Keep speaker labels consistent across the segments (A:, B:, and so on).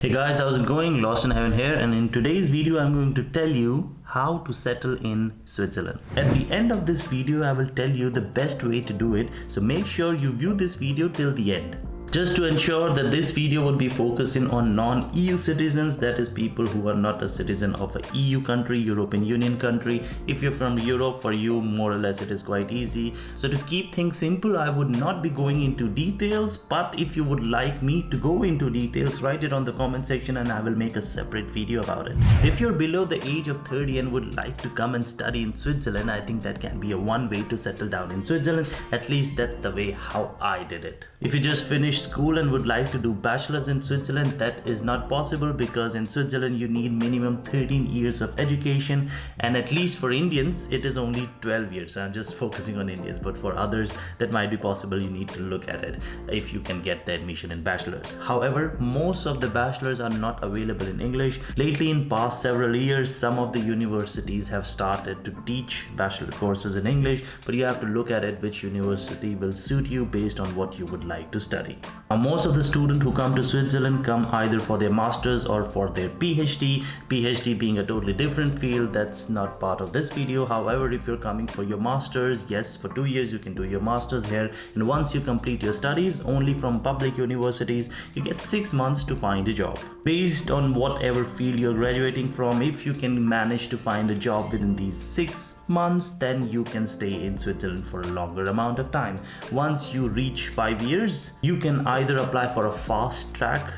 A: Hey guys, how's it going? Lost in Heaven here, and in today's video I'm going to tell you how to settle in Switzerland. At the end of this video I will tell you the best way to do it, so make sure you view this video till the end. Just to ensure that this video would be focusing on non-EU citizens, that is people who are not a citizen of a EU country, European Union country. If you're from Europe, for you more or less it is quite easy. So to keep things simple, I would not be going into details, but if you would like me to go into details, write it on the comment section and I will make a separate video about it. If you're below the age of 30 and would like to come and study in Switzerland, I think that can be a one way to settle down in Switzerland. At least that's the way how I did it. If you just finished school and would like to do bachelor's in Switzerland, that is not possible because in Switzerland you need minimum 13 years of education, and at least for Indians it is only 12 years. I'm just focusing on Indians, but for others that might be possible. You need to look at it if you can get the admission in bachelor's. However, most of the bachelor's are not available in English. Lately, in past several years, some of the universities have started to teach bachelor courses in English, but you have to look at it which university will suit you based on what you would like to study. Now, most of the students who come to Switzerland come either for their masters or for their PhD. PhD being a totally different field, that's not part of this video. However, if you're coming for your masters, yes, for 2 years you can do your masters here, and once you complete your studies only from public universities, you get 6 months to find a job. Based on whatever field you're graduating from, if you can manage to find a job within these 6 months, then you can stay in Switzerland for a longer amount of time. Once you reach 5 years, you can either apply for a fast track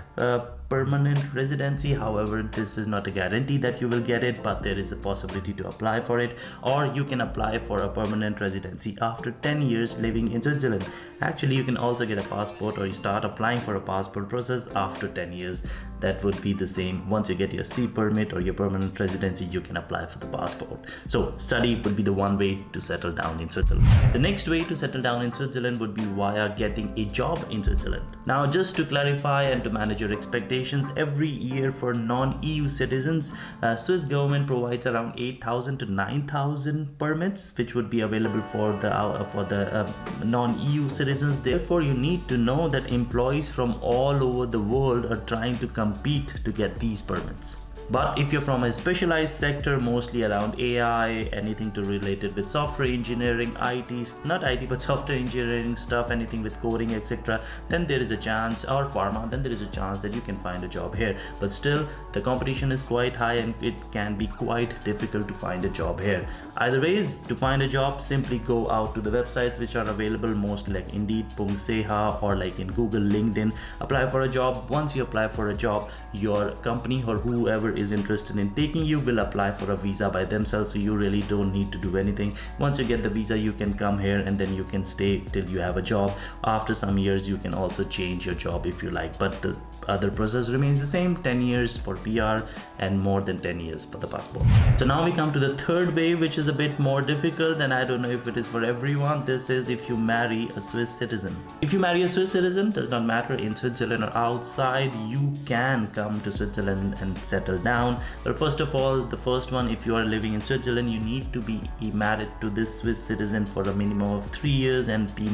A: permanent residency. However, this is not a guarantee that you will get it, but there is a possibility to apply for it, or you can apply for a permanent residency after 10 years living in Switzerland. Actually, you can also get a passport, or you start applying for a passport process after 10 years. That would be the same. Once you get your C permit or your permanent residency, you can apply for the passport. So study would be the one way to settle down in Switzerland. The next way to settle down in Switzerland would be via getting a job in Switzerland. Now, just to clarify and to manage your expectations, every year for non-EU citizens, Swiss government provides around 8,000 to 9,000 permits, which would be available for the non-EU citizens. Therefore, you need to know that employees from all over the world are trying to compete to get these permits. But if you're from a specialized sector, mostly around AI, anything to related with software engineering, IT, not IT, but software engineering stuff, anything with coding, etc., then there is a chance, or pharma, then there is a chance that you can find a job here. But still, the competition is quite high and it can be quite difficult to find a job here. Either ways, to find a job, simply go out to the websites which are available, mostly like Indeed, Pungseha, or like in Google, LinkedIn. Apply for a job. Once you apply for a job, your company or whoever is interested in taking you will apply for a visa by themselves, so you really don't need to do anything. Once you get the visa, you can come here and then you can stay till you have a job. After some years, you can also change your job if you like, but the other process remains the same: 10 years for PR and more than 10 years for the passport. So now we come to the third way, which is a bit more difficult, and I don't know if it is for everyone. This is if you marry a Swiss citizen. If you marry a Swiss citizen, does not matter in Switzerland or outside, you can come to Switzerland and settle down. But first of all, the first one, if you are living in Switzerland, you need to be married to this Swiss citizen for a minimum of 3 years and be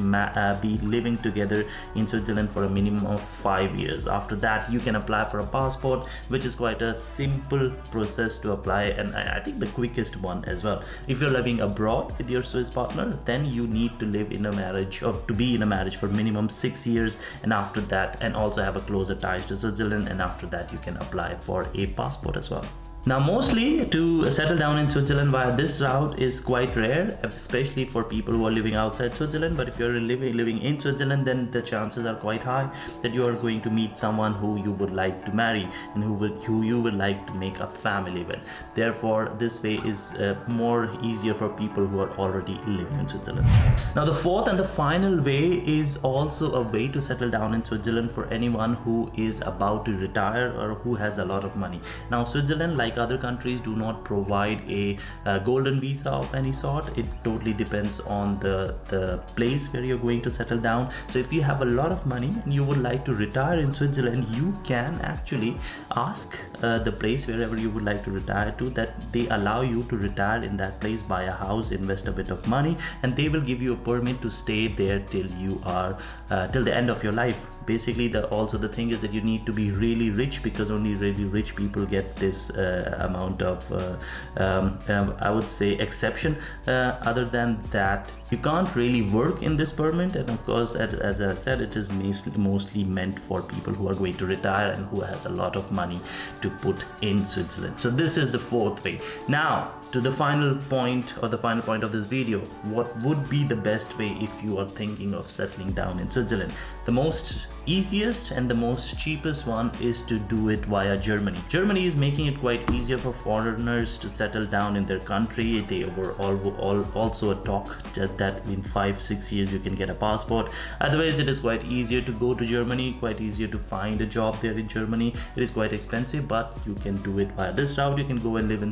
A: living together in Switzerland for a minimum of 5 years. After that, you can apply for a passport, which is quite a simple process to apply, and I think the quickest one as well. If you're living abroad with your Swiss partner, then you need to live in a marriage, or to be in a marriage for minimum 6 years, and after that, and also have a closer ties to Switzerland, and after that you can apply for a passport as well. Now, mostly to settle down in Switzerland via this route is quite rare, especially for people who are living outside Switzerland. But if you're living in Switzerland, then the chances are quite high that you are going to meet someone who you would like to marry and who you would like to make a family with. Therefore, this way is more easier for people who are already living in Switzerland. Now, the fourth and the final way is also a way to settle down in Switzerland for anyone who is about to retire or who has a lot of money. Now, Switzerland, like other countries, do not provide a golden visa of any sort. It totally depends on the place where you're going to settle down. So if you have a lot of money and you would like to retire in Switzerland, you can actually ask the place wherever you would like to retire to, that they allow you to retire in that place, buy a house, invest a bit of money, and they will give you a permit to stay there till you are till the end of your life. basically also the thing is that you need to be really rich, because only really rich people get this amount of I would say exception. Other than that, you can't really work in this permit, and of course, as I said, it is mostly meant for people who are going to retire and who has a lot of money to put in Switzerland. So this is the fourth way. Now to the final point, or the final point of this video, what would be the best way if you are thinking of settling down in Switzerland? The most easiest and the most cheapest one is to do it via Germany. Germany is making it quite easier for foreigners to settle down in their country. They were also a talk that in 5-6 years you can get a passport. Otherwise, it is quite easier to go to Germany, quite easier to find a job there in Germany. It is quite expensive, but you can do it via this route. You can go and live in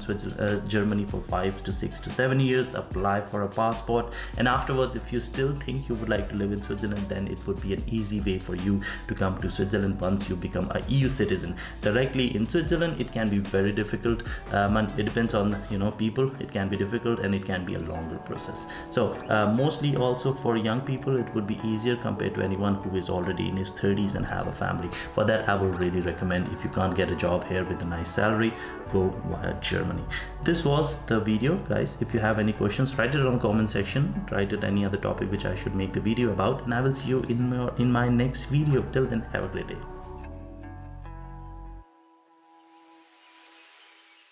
A: Germany for 5 to 6 to 7 years, apply for a passport, and afterwards, if you still think you would like to live in Switzerland, then it would be an easy way for you to come to Switzerland once you become a EU citizen. Directly in Switzerland, it can be very difficult. It depends on people. It can be difficult and it can be a longer process. So mostly also for young people, it would be easier compared to anyone who is already in his 30s and have a family. For that, I would really recommend, if you can't get a job here with a nice salary, go via Germany. This was the video, guys. If you have any questions, write it on the comment section. Write it any other topic which I should make the video about, and I will see you in my next video. Till then, have a great day.